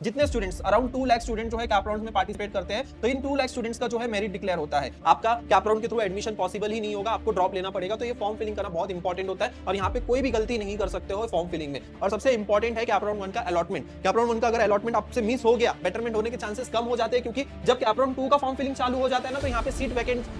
जितने students around 2 lakh student जो है कैप राउंड में पार्टिसिपेट करते हैं, तो इन 2 लाख स्टूडेंट्स का जो है मेरिट डिक्लेयर होता है। आपका कैप राउंड के थ्रू एडमिशन पॉसिबल ही नहीं होगा, आपको ड्रॉप लेना पड़ेगा। तो ये फॉर्म फिलिंग करना बहुत इंपॉर्टेंट होता है और यहाँ पे कोई भी गलती नहीं कर सकते हो फॉर्म फिलिंग में। और सबसे इंपॉर्टेंट है कैप राउंड 1 का अलॉटमेंट। कैप राउंड 1 का अगर अलॉटमेंट आपसे मिस हो गया, बेटरमेंट होने के चांसेस कम हो जाते हैं, क्योंकि जब कैप राउंड 2 का फॉर्म फिलिंग चालू हो जाता है ना, तो यहाँ पे सीट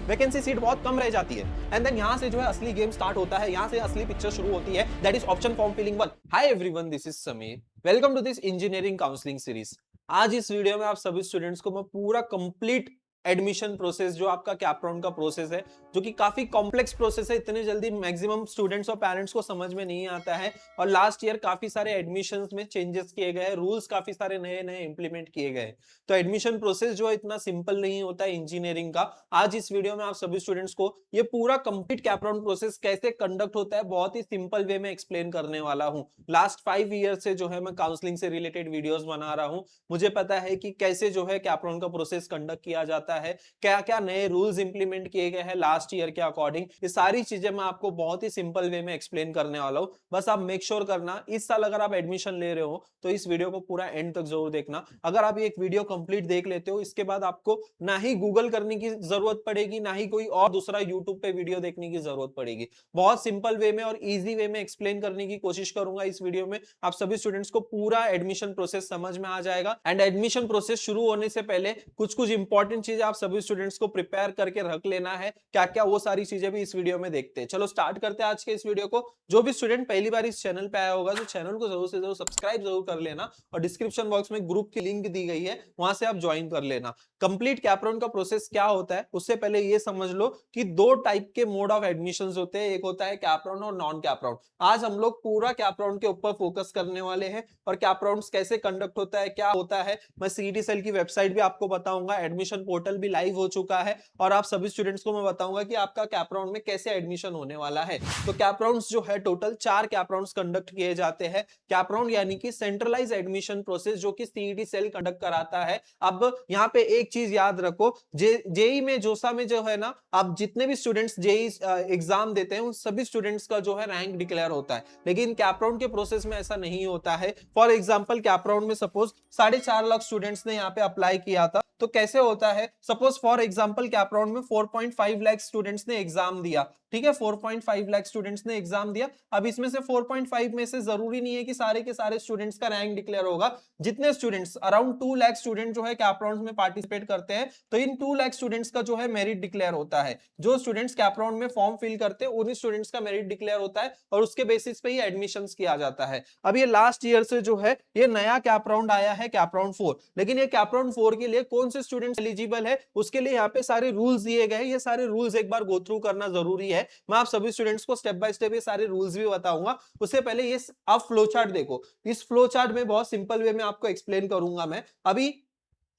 वैकेंसी सीट बहुत कम रह जाती है। एंड देन यहाँ से जो है असली गेम स्टार्ट होता है, यहाँ से असली पिक्चर शुरू होती है, that is option form filling 1। Hi everyone, this is Sameer, welcome to this engineering counselling series. आज इस वीडियो में आप सभी स्टूडेंट्स को मैं पूरा कंप्लीट एडमिशन प्रोसेस, जो आपका कैप राउंड का प्रोसेस है, जो कि काफी कॉम्प्लेक्स प्रोसेस है, इतने जल्दी मैक्सिमम स्टूडेंट्स और पेरेंट्स को समझ में नहीं आता है। और लास्ट ईयर काफी सारे एडमिशंस में चेंजेस किए गए, रूल्स काफी सारे नए नए इंप्लीमेंट किए गए। तो एडमिशन प्रोसेस जो है इतना सिंपल नहीं होता है इंजीनियरिंग का। आज इस वीडियो में आप सभी स्टूडेंट्स को ये पूरा कंप्लीट कैप राउंड प्रोसेस कैसे कंडक्ट होता है, बहुत ही सिंपल वे में एक्सप्लेन करने वाला हूँ। लास्ट 5 ईयर से जो है मैं काउंसलिंग से रिलेटेड वीडियोस बना रहा हूँ। मुझे पता है कि कैसे जो है कैप राउंड का प्रोसेस कंडक्ट किया जाता है, क्या क्या नए रूल्स इंप्लीमेंट किए गए हैं लास्ट ईयर के अकॉर्डिंग। ये सारी चीजें मैं आपको बहुत ही सिंपल वे में एक्सप्लेन करने वाला हूं। बस आप मेक श्योर करना, इस साल अगर आप एडमिशन ले रहे हो तो इस वीडियो को पूरा एंड तक जरूर देखना। अगर आप ये वीडियो कंप्लीट देख लेते हो, इसके बाद आपको ना ही गूगल करने की जरूरत पड़ेगी, ना ही कोई और दूसरा यूट्यूब पे वीडियो देखने की जरूरत पड़ेगी। बहुत सिंपल वे में और इजी वे में एक्सप्लेन करने की कोशिश करूंगा इस वीडियो में। आप सभी स्टूडेंट्स को पूरा एडमिशन प्रोसेस समझ में आ जाएगा। एंड एडमिशन प्रोसेस शुरू होने से पहले कुछ कुछ इंपॉर्टेंट चीजें आप सभी स्टूडेंट्स को प्रिपेयर करके रख लेना है। क्या क्या, वो सारी चीजें भी इस वीडियो में देखते हैं। चलो स्टार्ट करते हैं आज के इस वीडियो को। जो भी स्टूडेंट पहली बार इस चैनल पे आया होगा, तो चैनल को जरूर से जरूर सब्सक्राइब जरूर कर लेना, और डिस्क्रिप्शन बॉक्स में ग्रुप की लिंक दी गई है, वहां से आप ज्वाइन कर लेना। कंप्लीट कैप राउंड का प्रोसेस क्या होता है, उससे पहले ये समझ लो कि दो टाइप के मोड ऑफ एडमिशंस होते हैं। एक होता है कैप राउंड और नॉन कैप राउंड। आज हम लोग पूरा कैप राउंड के ऊपर फोकस करने वाले हैं, और कैप राउंड कैसे कंडक्ट होता है, क्या होता है, मैं सीईटी सेल की वेबसाइट भी आपको बताऊंगा। एडमिशन पोर्टल भी लाइव हो चुका है, और आप सभी स्टूडेंट्स को मैं बताऊंगा कि आपका कैप राउंड में कैसे एडमिशन होने वाला है। तो कैप राउंड्स जो है, टोटल 4 कैप राउंड्स कंडक्ट किए जाते हैं। कैप राउंड यानी कि सेंट्रलाइज एडमिशन प्रोसेस, जो कि सीईटी सेल कंडक्ट कराता है। अब यहाँ पे एक चीज याद रखो, जेई में, जोसा में जो है ना, अब जितने भी स्टूडेंट्स जेई एग्जाम देते हैं, उन सभी स्टूडेंट्स का जो है रैंक डिक्लेयर होता है। लेकिन कैप राउंड के प्रोसेस में ऐसा नहीं होता है। फॉर एग्जाम्पल, कैप राउंड में सपोज 4.5 लाख स्टूडेंट्स ने यहाँ पे अप्लाई किया था, तो कैसे होता है, suppose for example cap round में 4.5 लाख स्टूडेंट्स ने एग्जाम दिया। ठीक है, 4.5 लाख स्टूडेंट्स ने एग्जाम दिया। अब इसमें से 4.5 में से जरूरी नहीं है कि सारे के सारे स्टूडेंट्स का रैंक डिक्लेयर होगा। जितने स्टूडेंट्स अराउंड 2 लाख स्टूडेंट जो है कैप राउंड में पार्टिसिपेट करते हैं, तो इन 2 लाख स्टूडेंट्स का जो है मेरिट डिक्लेयर होता है। जो स्टूडेंट्स कैप राउंड में फॉर्म फिल करते हैं, उन्हीं स्टूडेंट्स का मेरिट डिक्लेयर होता है, और उसके बेसिस पे ही एडमिशन किया जाता है। अब ये लास्ट ईयर से जो है ये नया कैप राउंड आया है, कैप राउंड 4। लेकिन ये कैप राउंड 4 के लिए कौन से स्टूडेंट्स एलिजिबल है, उसके लिए यहाँ पे सारे रूल्स दिए गए हैं। ये सारे रूल्स एक बार गो थ्रू करना जरूरी है। मैं आप सभी स्टूडेंट्स को स्टेप बाय स्टेप ये सारे रूल्स भी बताऊंगा। उससे पहले ये आप फ्लो चार्ट देखो। इस फ्लो चार्ट में बहुत सिंपल वे में आपको एक्सप्लेन करूंगा मैं अभी।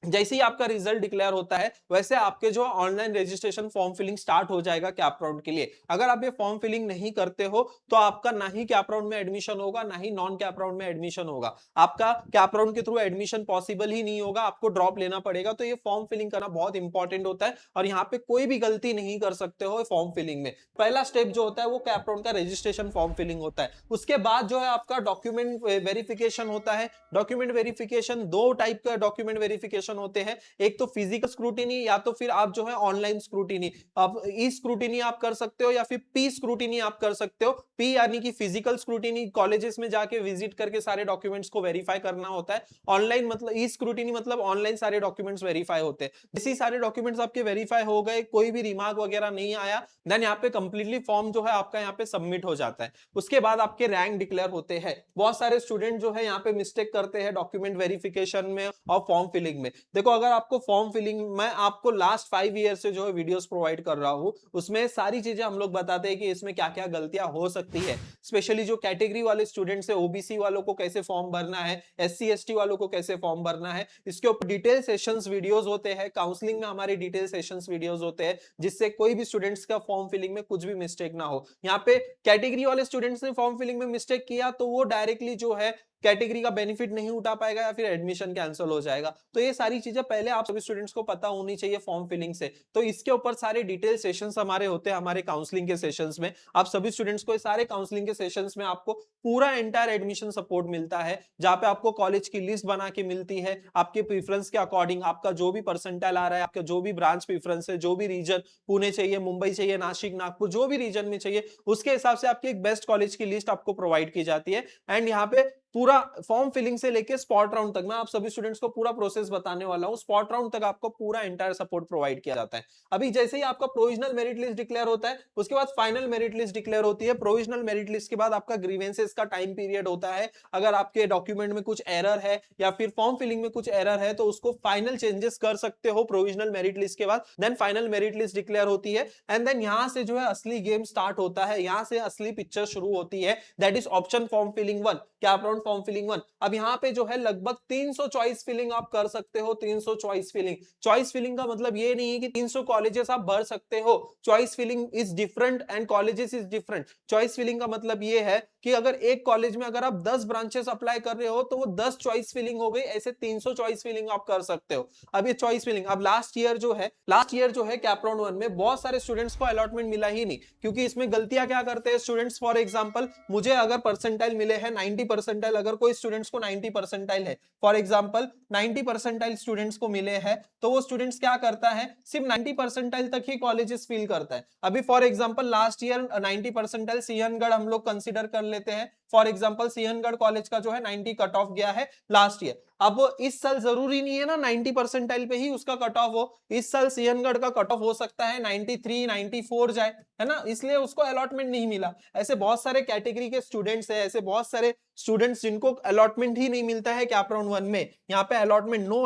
जैसे ही आपका रिजल्ट डिक्लेयर होता है, वैसे आपके जो online registration form filling start हो जाएगा कैप राउंड के लिए। अगर आप ये फॉर्म फिलिंग नहीं करते हो, तो आपका ना ही कैप राउंड में एडमिशन होगा, ना ही नॉन कैप राउंड में एडमिशन होगा। आपका कैप राउंड के थ्रू एडमिशन पॉसिबल ही नहीं होगा, आपको ड्रॉप लेना पड़ेगा। तो ये फॉर्म फिलिंग करना बहुत इंपॉर्टेंट होता है, और यहाँ पे कोई भी गलती नहीं कर सकते हो फॉर्म फिलिंग में। पहला स्टेप जो होता है वो कैप राउंड का रजिस्ट्रेशन फॉर्म फिलिंग होता है। उसके बाद जो है आपका डॉक्यूमेंट वेरिफिकेशन होता है। डॉक्यूमेंट वेरिफिकेशन, दो टाइप का डॉक्यूमेंट वेरिफिकेशन होते हैं। एक तो फिजिकल स्क्रूटिनी, या तो फिर आप जो है ऑनलाइन स्क्रूटिनी। आप ई स्क्रूटिनी आप कर सकते हो, या फिर पी स्क्रूटिनी आप कर सकते हो। पी यानी कि फिजिकल स्क्रूटिनी, कॉलेजेस में जाके विजिट करके सारे डॉक्यूमेंट्स को वेरीफाई करना होता है। ऑनलाइन मतलब ई स्क्रूटिनी मतलब ऑनलाइन सारे डॉक्यूमेंट्स वेरीफाई होते हैं। जैसे सारे डॉक्यूमेंट्स आपके वेरीफाई हो गए, कोई भी रिमार्क वगैरह नहीं आया, देन यहाँ पे कंप्लीटली फॉर्म जो है आपका यहाँ पे सबमिट हो जाता है। उसके बाद आपके रैंक डिक्लेयर होते हैं। बहुत सारे स्टूडेंट जो है यहाँ पे मिस्टेक करते हैं डॉक्यूमेंट वेरिफिकेशन में और फॉर्म फिलिंग में। देखो, अगर आपको फॉर्म फिलिंग, मैं आपको लास्ट 5 ईयर से जो है वीडियोस प्रोवाइड कर रहा हूं, उसमें सारी चीजें हम लोग बताते हैं कि इसमें क्या क्या गलतियां हो सकती है। स्पेशली जो कैटेगरी वाले स्टूडेंट्स है, ओबीसी वालों को कैसे फॉर्म भरना है, एससी एसटी वालों को कैसे फॉर्म भरना है, इसके ऊपर डिटेल सेशंस वीडियोस होते हैं। काउंसलिंग में हमारे डिटेल सेशंस वीडियोस होते हैं, जिससे कोई भी स्टूडेंट्स का फॉर्म फिलिंग में कुछ भी मिस्टेक ना हो। यहाँ पे कैटेगरी वाले स्टूडेंट्स ने फॉर्म फिलिंग में मिस्टेक किया, तो वो डायरेक्टली जो है कैटेगरी का बेनिफिट नहीं उठा पाएगा या फिर एडमिशन कैंसिल हो जाएगा। तो ये सारी चीजें पहले आप सभी स्टूडेंट्स को पता होनी चाहिए फॉर्म फिलिंग से। तो इसके ऊपर सारे डिटेल सेशंस हमारे होते हैं हमारे काउंसलिंग के सेशंस में। आप सभी स्टूडेंट्स को सारे काउंसलिंग के सेशंस में आपको पूरा एंटायर एडमिशन सपोर्ट मिलता है, जहां पे आपको कॉलेज की लिस्ट बना के मिलती है आपके प्रेफरेंस के अकॉर्डिंग। आपका जो भी परसेंटाइल आ रहा है, आपका जो भी ब्रांच प्रेफरेंस है, जो भी रीजन, पुणे चाहिए, मुंबई चाहिए, नासिक, नागपुर, जो भी रीजन में चाहिए, उसके हिसाब से आपकी एक बेस्ट कॉलेज की लिस्ट आपको प्रोवाइड की जाती है। एंड यहाँ पे पूरा फॉर्म फिलिंग से लेके स्पॉट राउंड तक मैं आप सभी स्टूडेंट्स को पूरा प्रोसेस बताने वाला हूं। स्पॉट राउंड तक आपको पूरा एंटायर सपोर्ट प्रोवाइड किया जाता है। अभी जैसे ही आपका प्रोविजनल मेरिट लिस्ट डिक्लेयर होता है, उसके बाद फाइनल मेरिट लिस्ट डिक्लेयर होती है। प्रोविजनल मेरिट लिस्ट के बाद आपका ग्रीवेंसेस का टाइम पीरियड होता है। अगर आपके डॉक्यूमेंट में कुछ एरर है या फिर फॉर्म फिलिंग में कुछ एरर है तो उसको फाइनल चेंजेस कर सकते हो प्रोविजनल मेरिट लिस्ट के बाद। Then final merit list declare होती है एंड देन यहां से जो है असली गेम स्टार्ट होता है, यहां से असली पिक्चर शुरू होती है। That is option form filling 1, CAP round form filling 1। अब यहाँ पे जो है लगभग 300 चॉइस फिलिंग आप कर सकते हो। 300 चॉइस फिलिंग, चॉइस फिलिंग का मतलब ये नहीं है कि 300 कॉलेजेस आप भर सकते हो। Choice filling is different and colleges is different. Choice filling का मतलब ये है कि अगर एक कॉलेज में अगर आप 10 ब्रांचेस अप्लाई कर रहे हो तो वो 10 चॉइस फिलिंग हो गई, ऐसे 300 चॉइस फिलिंग आप कर सकते हो। अब ये चॉइस फिलिंग, अब लास्ट ईयर जो है कैप राउंड 1 में बहुत सारे स्टूडेंट्स को अलॉटमेंट मिला ही नहीं, क्योंकि इसमें गलतियां क्या करते हैं स्टूडेंट्स। फॉर एग्जांपल मुझे अगर परसेंटाइल मिले हैं 90 परसेंटाइल, अगर कोई स्टूडेंट्स को 90 परसेंटाइल है, फॉर एग्जांपल 90 परसेंटाइल स्टूडेंट्स को मिले हैं, तो वो स्टूडेंट्स क्या करता है, सिर्फ 90 परसेंटाइल तक ही कॉलेजेस फिल करता है। अभी for example last year 90 percentile Sinhagad हम लोग कंसीडर कर लेते हैं। फॉर एग्जांपल सिंहगढ़ कॉलेज का जो है 90 कट ऑफ गया है लास्ट ईयर। अब इस साल जरूरी नहीं है ना 90 परसेंटाइल पे ही उसका कट ऑफ हो। इस साल सिंहगढ़ का कट ऑफ हो सकता है 93 94 जाए, है ना, इसलिए उसको अलॉटमेंट नहीं मिला। ऐसे बहुत सारे कैटेगरी के स्टूडेंट्स हैं, ऐसे बहुत सारे स्टूडेंट्स जिनको अलॉटमेंट ही नहीं मिलता है कैप राउंड 1 में। यहाँ पे अलॉटमेंट, नो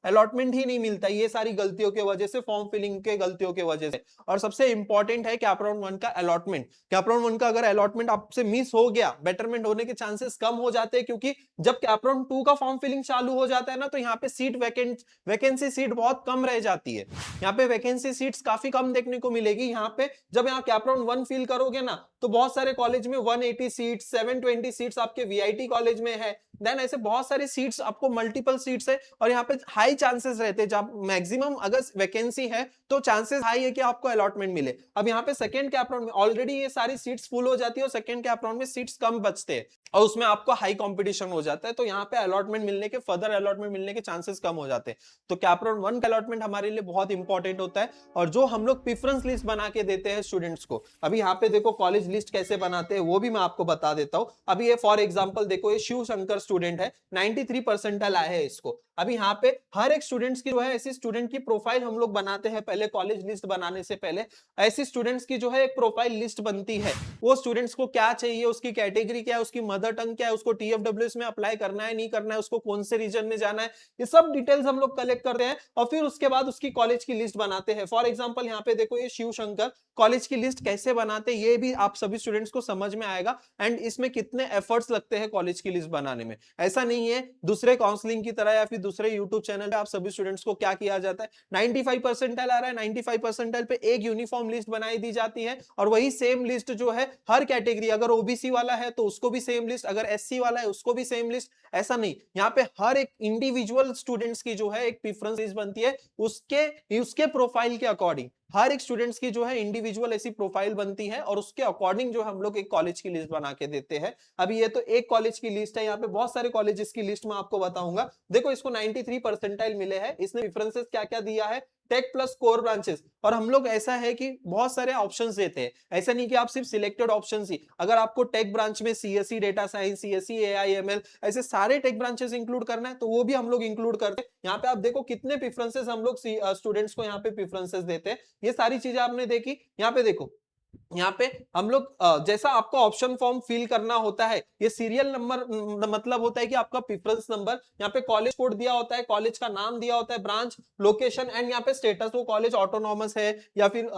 अलॉटमेंट ही नहीं मिलता, ये सारी गलतियों की वजह से, फॉर्म फिलिंग के गलतियों की वजह से। और सबसे इंपॉर्टेंट है कैप राउंड 1 का अलॉटमेंट। कैप राउंड 1 का अगर अलॉटमेंट आपसे मिस हो गया, बेटरमेंट होने के चांसेस कम हो जाते हैं, क्योंकि जब कैप राउंड 2 का फॉर्म फिलिंग चालू हो जाता है ना, तो यहाँ पे वैकेंसी सीट बहुत कम रह जाती है। यहाँ पे वैकेंसी सीट्स काफी कम देखने को मिलेगी। यहाँ पे जब यहाँ कैप राउंड 1 फिल करोगे ना, तो बहुत सारे कॉलेज में 180 सीट, 720 सीट्स आपके वीआईटी कॉलेज में है। देन ऐसे बहुत सारी सीट्स, आपको मल्टीपल सीट्स है, और यहाँ पे हाई चांसेस रहते हैं, जब मैक्सिमम अगर वैकेंसी है तो चांसेस हाई है कि आपको अलॉटमेंट मिले। अब यहाँ पे सेकंड कैप राउंड में ऑलरेडी ये सारी सीट्स फुल हो जाती है और सेकंड कैप राउंड में सीट्स कम बचते हैं और उसमें आपको हाई कंपटीशन हो जाता है, तो यहाँ पे अलॉटमेंट मिलने के, फर्दर अलॉटमेंट मिलने के चांसेस कम हो जाते हैं। तो कैप राउंड 1 का अलॉटमेंट हमारे लिए बहुत इंपॉर्टेंट होता है, और जो हम लोग प्रेफरेंस लिस्ट बना के देते हैं स्टूडेंट्स को। अभी यहाँ पे देखो कॉलेज लिस्ट कैसे बनाते हैं वो भी मैं आपको बता देता हूँ। अभी ये फॉर एग्जांपल देखो, ये शिव शंकर स्टूडेंट है, 93 परसेंटाइल आए हैं इसको। अभी यहाँ पे हर एक स्टूडेंट्स की जो है, ऐसी स्टूडेंट की प्रोफाइल हम लोग बनाते हैं पहले, कॉलेज लिस्ट बनाने से पहले ऐसी स्टूडेंट्स की जो है एक प्रोफाइल लिस्ट बनती है। वो स्टूडेंट्स को क्या चाहिए, उसकी कैटेगरी क्या है, उसकी मदर टंग क्या है, उसको टीएफडब्ल्यूएस में अप्लाई करना है नहीं करना है, उसको कौन से रीजन में जाना है, ये सब डिटेल्स हम लोग कलेक्ट करते हैं और फिर उसके बाद उसकी कॉलेज की लिस्ट बनाते हैं। फॉर एग्जांपल यहाँ पे देखो, ये शिव शंकर कॉलेज की लिस्ट कैसे बनाते हैं ये भी आप सभी स्टूडेंट्स को समझ में आएगा, एंड इसमें कितने एफर्ट्स लगते हैं कॉलेज की लिस्ट बनाने में। ऐसा नहीं है दूसरे काउंसलिंग की तरह या फिर दूसरे यूट्यूब चैनल पे आप सभी स्टूडेंट्स को क्या किया जाता है, 95 परसेंटाइल आ रहा है, 95 परसेंटाइल पे एक यूनिफॉर्म लिस्ट बनाई दी जाती है, और वही सेम लिस्ट जो है हर कैटेगरी, अगर ओबीसी वाला है तो उसको भी सेम लिस्ट, अगर एससी वाला है उसको भी सेम लिस्ट। ऐसा नहीं, यहाँ पे हर एक इंडिविजुअल स्टूडेंट्स की जो है एक प्रेफरेंस लिस्ट बनती है, उसके प्रोफाइल के अकॉर्डिंग हर एक स्टूडेंट्स की जो है इंडिविजुअल ऐसी प्रोफाइल बनती है, और उसके अकॉर्डिंग जो हम लोग एक कॉलेज की लिस्ट बना के देते हैं। अभी ये तो एक कॉलेज की लिस्ट है, यहाँ पे बहुत सारे कॉलेजेस की लिस्ट मैं आपको बताऊंगा। देखो इसको 93 परसेंटाइल मिले हैं, इसने प्रेफरेंसेस क्या क्या दिया है, टेक प्लस कोर ब्रांचेस। और हम लोग ऐसा है कि बहुत सारे ऑप्शंस देते हैं, ऐसा नहीं कि आप सिर्फ सिलेक्टेड ऑप्शंस ही, अगर आपको टेक ब्रांच में CSC data science, CSC AIML, ऐसे सारे टेक ब्रांचेस इंक्लूड करना है तो वो भी हम लोग इंक्लूड करते हैं। यहाँ पे आप देखो कितने प्रेफरेंसेस हम लोग स्टूडेंट्स को यहाँ पे प्रेफरेंसेस देते हैं। ये सारी चीजें आपने देखी। यहाँ पे देखो, यहाँ पे हम लोग जैसा आपका ऑप्शन फॉर्म फिल करना होता है, ये सीरियल नंबर मतलब होता है कि आपका प्रेफरेंस नंबर, यहाँ पे कॉलेज कोड दिया होता है, कॉलेज का नाम दिया होता है, ब्रांच, लोकेशन, एंड यहाँ पे स्टेटस, वो कॉलेज ऑटोनॉमस है या फिर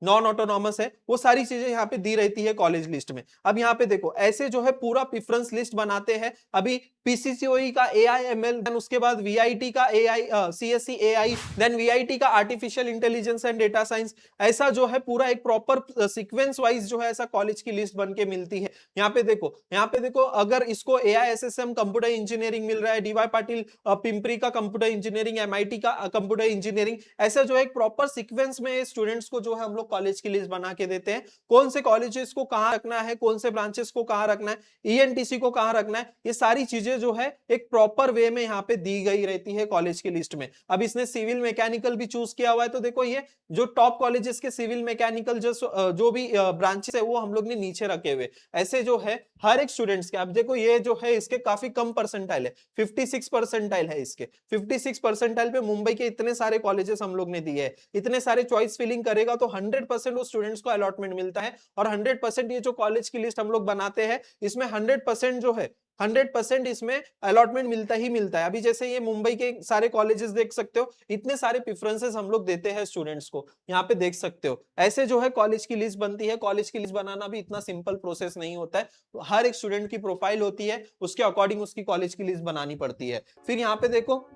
नॉन ऑटोनॉमस है, वो सारी चीजें यहाँ पे दी रहती है कॉलेज लिस्ट में। अब यहाँ पे देखो ऐसे जो है पूरा प्रेफरेंस लिस्ट बनाते हैं। अभी पीसीसीओई का एआईएमएल, देन उसके बाद वीआईटी का AI CSC AI, then VIT का artificial intelligence and data science, ऐसा जो है पूरा एक प्रॉपर सीक्वेंस वाइज जो है ऐसा कॉलेज की लिस्ट बन के मिलती है। यहाँ पे देखो अगर इसको एआईएसएसएम कंप्यूटर इंजीनियरिंग मिल रहा है, डीवाई पाटिल पिंपरी का कंप्यूटर इंजीनियरिंग, एमआईटी का कंप्यूटर इंजीनियरिंग, ऐसा जो है एक प्रॉपर सीक्वेंस में स्टूडेंट्स को जो है हम लोग कॉलेज की लिस्ट बना के देते हैं। कौन से कॉलेजेस को कहां रखना है, कौन से ब्रांचेस को कहां रखना है, ईएनटीसी को कहां रखना है, ये सारी चीजें जो है एक प्रॉपर वे में यहाँ पे दी गई रहती है कॉलेज की लिस्ट में। अब इसने सिविल मैकेनिकल भी चूज किया हुआ है, तो देखो ये जो टॉप कॉलेजेस के सिविल मैकेनिकल जो भी ब्रांचेस है वो हम लोग ने नीचे रखे हुए। ऐसे जो है हर एक स्टूडेंट्स के, अब देखो ये जो है इसके काफी कम परसेंटाइल है, 56 परसेंटाइल है इसके। 56 परसेंटाइल पे मुंबई के इतने सारे कॉलेजेस हम लोग ने दिए हैं, इतने सारे चॉइस फिलिंग करेगा तो 100% वो स्टूडेंट्स को अलॉटमेंट मिलता है। और 100% ये जो कॉलेज की लिस्ट हम लोग बनाते हैं इसमें 100% जो है 100% इसमें अलॉटमेंट मिलता ही मिलता है। अभी जैसे ये मुंबई के सारे कॉलेजेस देख सकते हो, इतने सारे प्रेफरेंसेस हम लोग देते हैं स्टूडेंट्स को, यहाँ पे देख सकते हो। ऐसे जो है कॉलेज की लिस्ट बनती है। कॉलेज की लिस्ट बनाना भी इतना सिंपल प्रोसेस नहीं होता है, तो हर एक स्टूडेंट की प्रोफाइल होती है, उसके अकॉर्डिंग उसकी कॉलेज की लिस्ट बनानी पड़ती है। फिर यहाँ पे देखो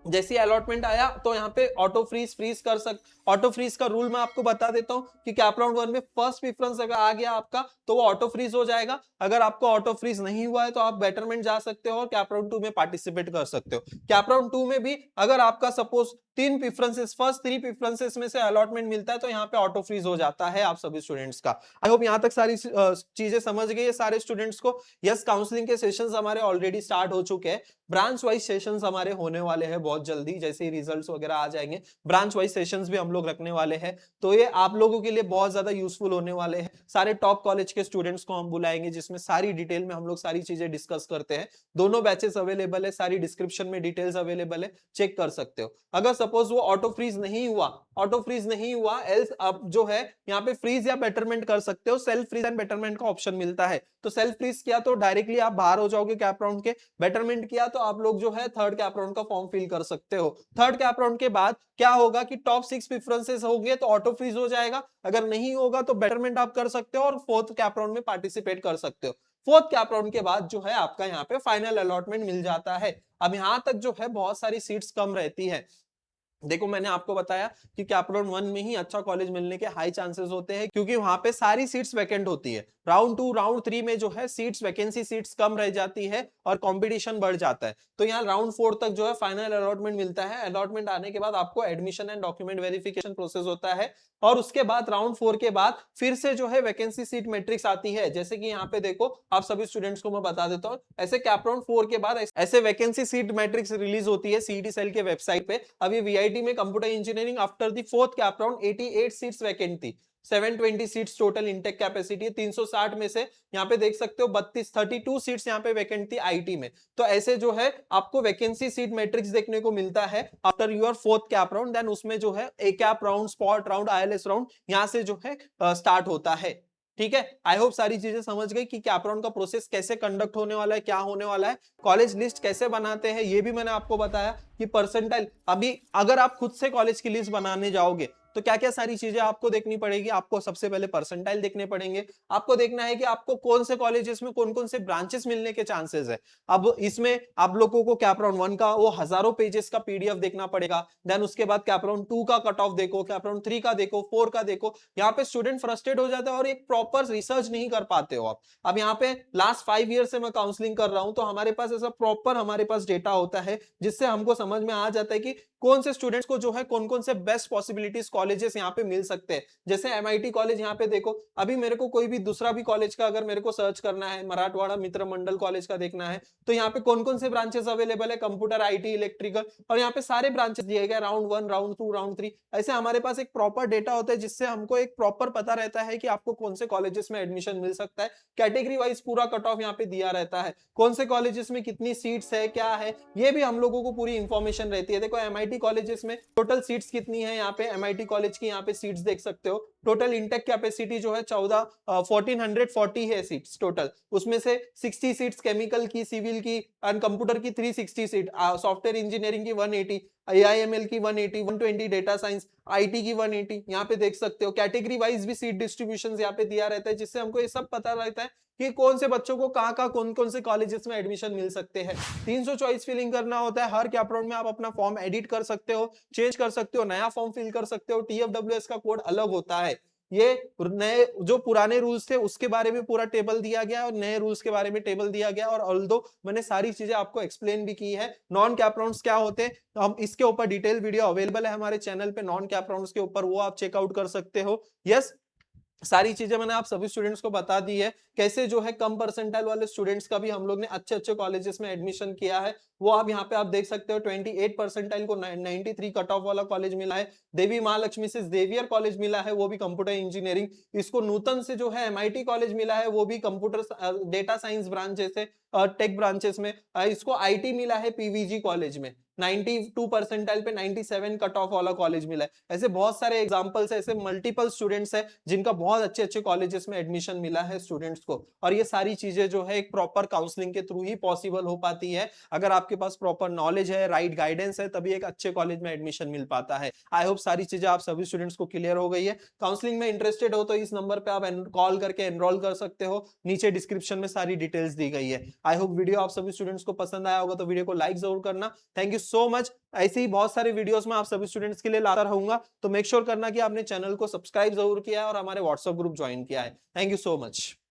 जैसे अलॉटमेंट आया तो यहाँ पे ऑटो फ्रीज कर ऑटो फ्रीज का रूल मैं आपको बता देता हूँ कि कैप राउंड 1 में फर्स्ट प्रेफरेंस अगर आ गया आपका तो वो ऑटो फ्रीज हो जाएगा। अगर आपको ऑटो फ्रीज नहीं हुआ है तो आप बेटरमेंट जा सकते हो और कैप राउंड 2 में पार्टिसिपेट कर सकते हो। कैप राउंड 2 में भी अगर आपका सपोज फर्स्ट 3 प्रेफरेंसेस में से अलॉटमेंट मिलता है तो यहाँ पे ऑटो फ्रीज हो जाता है आप सभी स्टूडेंट्स का। आई होप यहाँ तक सारी चीजें समझ गई है सारे स्टूडेंट्स को। यस, काउंसलिंग के सेशंस हमारे ऑलरेडी स्टार्ट हो चुके हैं। ब्रांच वाइज सेशंस हमारे होने वाले हैं बहुत जल्दी, जैसे ही रिजल्ट्स वगैरह आ जाएंगे ब्रांच वाइज सेशंस भी हम लोग रखने वाले हैं। तो ये आप लोगों के लिए बहुत ज्यादा यूजफुल होने वाले हैं। सारे टॉप कॉलेज के स्टूडेंट्स को हम बुलाएंगे जिसमें सारी डिटेल में हम लोग सारी चीजें डिस्कस करते हैं। दोनों बैचेस अवेलेबल है, सारी डिस्क्रिप्शन में डिटेल्स अवेलेबल है, चेक कर सकते हो। अगर सपोज वो ऑटो फ्रीज नहीं हुआ एल्स अब जो है यहाँ पे फ्रीज या बेटरमेंट कर सकते हो। सेल्फ फ्रीज एंड बेटरमेंट का ऑप्शन मिलता है, तो सेल्फ फ्रीज किया तो डायरेक्टली आप बाहर हो जाओगे कैप राउंड के, बेटरमेंट किया तो आप लोग जो है थर्ड कैप राउंड का फॉर्म फिल कर सकते हो। थर्ड कैप राउंड के बाद क्या होगा कि टॉप 6 प्रेफरेंसेस होंगे तो ऑटो फ्रीज हो जाएगा, अगर नहीं होगा तो बेटरमेंट आप कर सकते हो और फोर्थ कैप राउंड में पार्टिसिपेट कर सकते हो। फोर्थ कैप राउंड के बाद जो है आपका यहाँ पे फाइनल अलॉटमेंट मिल जाता है। अब यहां तक जो है बहुत सारी सीट्स कम रहती है। देखो मैंने आपको बताया कि कैप राउंड 1 में ही अच्छा कॉलेज मिलने के हाई चांसेस होते हैं क्योंकि वहां पे सारी सीट्स वैकेंट होती है। राउंड 2 राउंड 3 में जो है सीट्स वैकेंसी सीट्स कम रह जाती है और कंपटीशन बढ़ जाता है। तो यहाँ राउंड 4 तक जो है फाइनल अलॉटमेंट मिलता है। अलॉटमेंट आने के बाद आपको admission and document verification process होता है और उसके बाद राउंड 4 के बाद फिर से जो है वैकेंसी सीट मैट्रिक्स आती है। जैसे कि यहाँ पे देखो आप सभी स्टूडेंट्स को मैं बता देता हूँ, ऐसे कैप राउंड 4 के बाद ऐसे वैकेंसी सीट मैट्रिक्स रिलीज होती है सीईटी सेल के वेबसाइट पे। अभी वीआईटी में computer engineering after the fourth CAP round 88 seats vacant थी, 720 सीट्स टोटल इंटेक कैपेसिटी है। 360 में से यहाँ पे देख सकते हो 32 सीट्स यहाँ पे वैकेंट थी आईटी में। तो ऐसे जो है आपको वैकेंसी सीट मैट्रिक्स देखने को मिलता है after your fourth CAP round. Then उसमें जो है a CAP round, spot round, ILS round यहाँ से जो है स्टार्ट होता है। ठीक है, आई होप सारी चीजें समझ गई कि कैप राउंड का प्रोसेस कैसे कंडक्ट होने वाला है, क्या होने वाला है, कॉलेज लिस्ट कैसे बनाते हैं ये भी मैंने आपको बताया कि परसेंटाइल। अभी अगर आप खुद से कॉलेज की लिस्ट बनाने जाओगे तो क्या क्या सारी चीजें आपको देखनी पड़ेगी। आपको सबसे पहले परसेंटाइल देखने पड़ेंगे, आपको देखना है कि आपको कौन से कॉलेजेस में कौन कौन से ब्रांचेस मिलने के चांसेस है। अब इसमें आप लोगों को कैप राउंड 1 का वो हजारों पेजेस का पीडीएफ देखना पड़ेगा। देन उसके बाद कैप राउंड 2 का कट ऑफ देखो, कैप राउंड 3 का देखो, 4 का देखो। यहाँ पे स्टूडेंट फ्रस्ट्रेट हो जाता है और एक प्रॉपर रिसर्च नहीं कर पाते हो आप। अब यहाँ पे लास्ट 5 ईयर से मैं काउंसलिंग कर रहा हूं तो हमारे पास ऐसा प्रॉपर हमारे पास डेटा होता है जिससे हमको समझ में आ जाता है कि कौन से स्टूडेंट्स को जो है कौन कौन से बेस्ट पॉसिबिलिटीज कॉलेजेस यहाँ पे मिल सकते हैं। जैसे एमआईटी कॉलेज यहाँ पे देखो, अभी मेरे को कोई भी दूसरा भी कॉलेज का अगर मेरे को सर्च करना है, मराठवाड़ा मित्र मंडल कॉलेज का देखना है तो यहाँ पे कौन कौन से ब्रांचेस अवेलेबल है, कंप्यूटर, आईटी, इलेक्ट्रिकल, और यहाँ पे सारे ब्रांचेस दिए गए राउंड 1, राउंड 2, राउंड 3। ऐसे हमारे पास एक प्रॉपर डेटा होता है जिससे हमको एक प्रॉपर पता रहता है कि आपको कौन से कॉलेजेस में एडमिशन मिल सकता है। कैटेगरी वाइज पूरा कट ऑफ यहाँ पे दिया रहता है, कौन से कॉलेजेस में कितनी सीट्स है, क्या है, ये भी हम लोगों को पूरी इंफॉर्मेशन रहती है। देखो एमआईटी कॉलेजेस में टोटल सीट्स कितनी है, यहाँ पे एमआईटी कॉलेज की यहाँ पे सीट्स देख सकते हो। टोटल इंटेक कैपेसिटी जो है 1440 है सीट्स टोटल, उसमें से 60 सीट्स केमिकल की, सिविल की एंड कंप्यूटर की 360 सीट, सॉफ्टवेयर इंजीनियरिंग की 180, AIML की 180, 120 डेटा साइंस, IT की 180 यहाँ पे देख सकते हो। कैटेगरी वाइज भी सीट डिस्ट्रीब्यूशन यहाँ पे दिया रहता है, जिससे हमको ये सब पता रहता है कि कौन से बच्चों को कहाँ कौन कौन से कॉलेजेस में एडमिशन मिल सकते हैं। 300 चॉइस फिलिंग करना होता है। हर कैपराउंड में आप अपना फॉर्म एडिट कर सकते हो, चेंज कर सकते हो, नया फॉर्म फिल कर सकते हो। TFWS का कोड अलग होता है। ये नए जो पुराने रूल्स थे उसके बारे में पूरा टेबल दिया गया और नए रूल्स के बारे में टेबल दिया गया, और ऑल्दो मैंने सारी चीजें आपको एक्सप्लेन भी की है। नॉन कैप राउंड्स क्या होते हैं, तो हम इसके ऊपर डिटेल वीडियो अवेलेबल है हमारे चैनल पे नॉन कैप राउंड्स के ऊपर, वो आप चेकआउट कर सकते हो। यस, सारी चीजें मैंने आप सभी स्टूडेंट्स को बता दी है। कैसे जो है कम परसेंटाइल वाले स्टूडेंट्स का भी हम लोग ने अच्छे अच्छे कॉलेजेस में एडमिशन किया है, वो आप यहाँ पे आप देख सकते हो। 28 परसेंटाइल को 93 कट ऑफ वाला कॉलेज मिला है। देवी महालक्ष्मी से जेवियर कॉलेज मिला है, वो भी कंप्यूटर इंजीनियरिंग। इसको नूतन से जो है MIT कॉलेज मिला है, वो भी कंप्यूटर डेटा साइंस ब्रांचेस है, टेक ब्रांचेस में। इसको IT मिला है PVG कॉलेज में। 92 परसेंटाइल पे 97 कट ऑफ वाला कॉलेज मिला है। ऐसे बहुत सारे एग्जांपल्स है, ऐसे मल्टीपल स्टूडेंट्स है जिनका बहुत अच्छे अच्छे कॉलेजेस में एडमिशन मिला है स्टूडेंट्स को। और ये सारी चीजें जो है एक प्रॉपर काउंसलिंग के थ्रू ही पॉसिबल हो पाती है। अगर आपके पास प्रॉपर नॉलेज है, राइट गाइडेंस है, तभी एक अच्छे कॉलेज में एडमिशन मिल पाता है। आई होप सारी चीजें आप सभी स्टूडेंट्स को क्लियर हो गई है। काउंसलिंग में इंटरेस्टेड हो तो इस नंबर पे आप कॉल करके एनरोल कर सकते हो, नीचे डिस्क्रिप्शन में सारी डिटेल्स दी गई है। आई होप वीडियो आप सभी स्टूडेंट्स को पसंद आया होगा, तो वीडियो को लाइक जरूर करना। Thank you so much. ऐसे ही बहुत सारे वीडियोस में आप सभी स्टूडेंट्स के लिए लाता रहूंगा, तो मेक श्योर करना कि आपने चैनल को सब्सक्राइब जरूर किया है और हमारे व्हाट्सएप ग्रुप ज्वाइन किया है। Thank you so much.